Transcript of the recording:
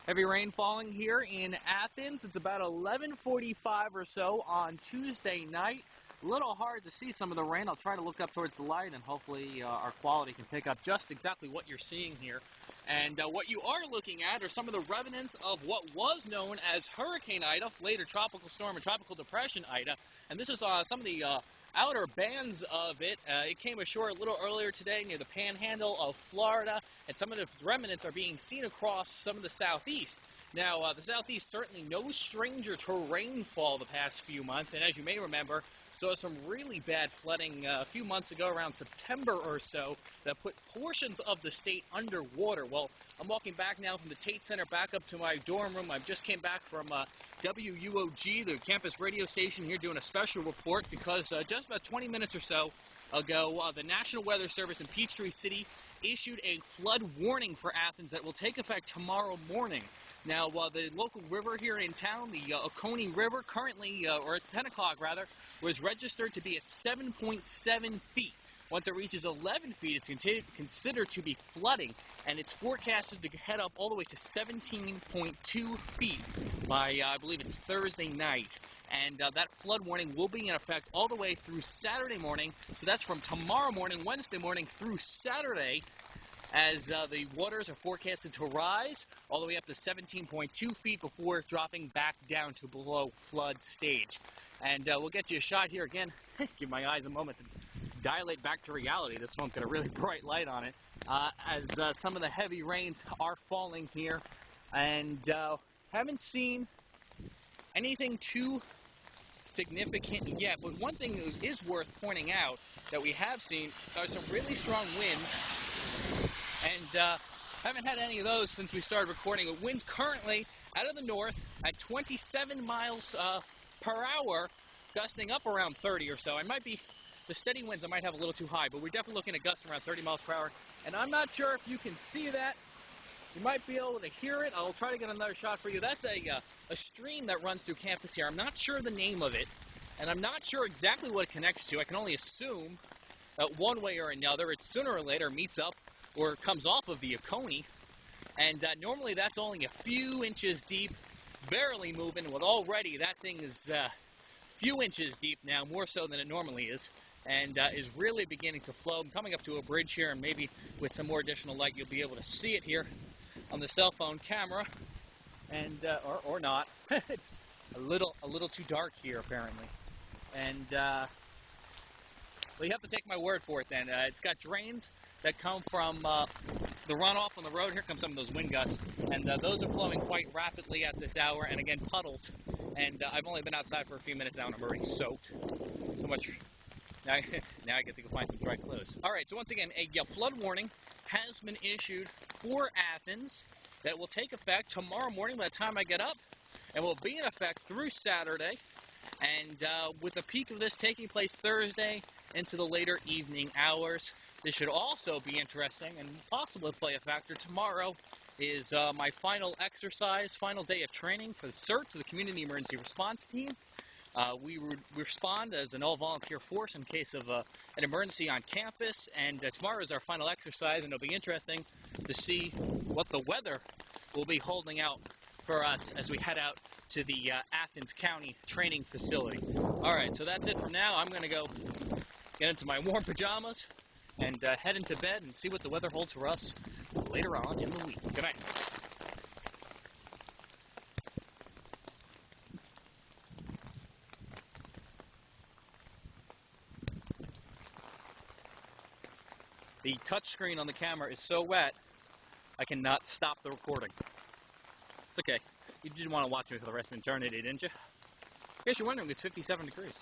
Heavy rain falling here in Athens. It's about 11:45 or so on Tuesday night. A little hard to see some of the rain. I'll try to look up towards the light and hopefully our quality can pick up just exactly what you're seeing here. And what you are looking at are some of the remnants of what was known as Hurricane Ida, later Tropical Storm and Tropical Depression Ida. And this is some of the outer bands of it. It came ashore a little earlier today near the panhandle of Florida, and some of the remnants are being seen across some of the southeast. Now, the southeast certainly no stranger to rainfall the past few months, and as you may remember, saw some really bad flooding a few months ago, around September or so, that put portions of the state underwater. Well, I'm walking back now from the Tate Center back up to my dorm room. I just came back from WUOG, the campus radio station here, doing a special report because just about 20 minutes or so ago, the National Weather Service in Peachtree City issued a flood warning for Athens that will take effect tomorrow morning. Now, the local river here in town, the Oconee River, currently, or at 10 o'clock rather, was registered to be at 7.7 feet. Once it reaches 11 feet, it's considered to be flooding, and it's forecasted to head up all the way to 17.2 feet by, I believe it's Thursday night. And that flood warning will be in effect all the way through Saturday morning. So that's from tomorrow morning, Wednesday morning, through Saturday, as the waters are forecasted to rise all the way up to 17.2 feet before dropping back down to below flood stage. And we'll get you a shot here again. Give my eyes a moment to dilate back to reality. This one's got a really bright light on it. As some of the heavy rains are falling here, and haven't seen anything too significant yet. But one thing that is worth pointing out that we have seen are some really strong winds, and haven't had any of those since we started recording. The winds currently out of the north at 27 miles per hour, gusting up around 30 or so. I might be the steady winds I might have a little too high, but we're definitely looking at gusts around 30 miles per hour. And I'm not sure if you can see that. You might be able to hear it. I'll try to get another shot for you. That's a stream that runs through campus here. I'm not sure the name of it, and I'm not sure exactly what it connects to. I can only assume that one way or another, it sooner or later meets up or comes off of the Oconee. And normally that's only a few inches deep, barely moving. Well, already that thing is a few inches deep now, more so than it normally is, and is really beginning to flow. I'm coming up to a bridge here, and maybe with some more additional light you'll be able to see it here on the cell phone camera, and or not. It's a little too dark here apparently, and well, you have to take my word for it then. It's got drains that come from the runoff on the road. Here come some of those wind gusts, and those are flowing quite rapidly at this hour, and again puddles. And I've only been outside for a few minutes now, and I'm already soaked. So much. Now I get to go find some dry clothes. All right, so once again, a flood warning has been issued for Athens that will take effect tomorrow morning by the time I get up, and will be in effect through Saturday, and with the peak of this taking place Thursday into the later evening hours. This should also be interesting and possibly play a factor. Tomorrow is my final exercise, final day of training for the CERT, to the Community Emergency Response Team. We would respond as an all-volunteer force in case of an emergency on campus, and tomorrow is our final exercise, and it'll be interesting to see what the weather will be holding out for us as we head out to the Athens County training facility. All right, so that's it for now. I'm going to go get into my warm pajamas and head into bed and see what the weather holds for us later on in the week. Good night. The touchscreen on the camera is so wet, I cannot stop the recording. It's okay. You didn't want to watch me for the rest of eternity, didn't you? In case you're wondering, it's 57 degrees.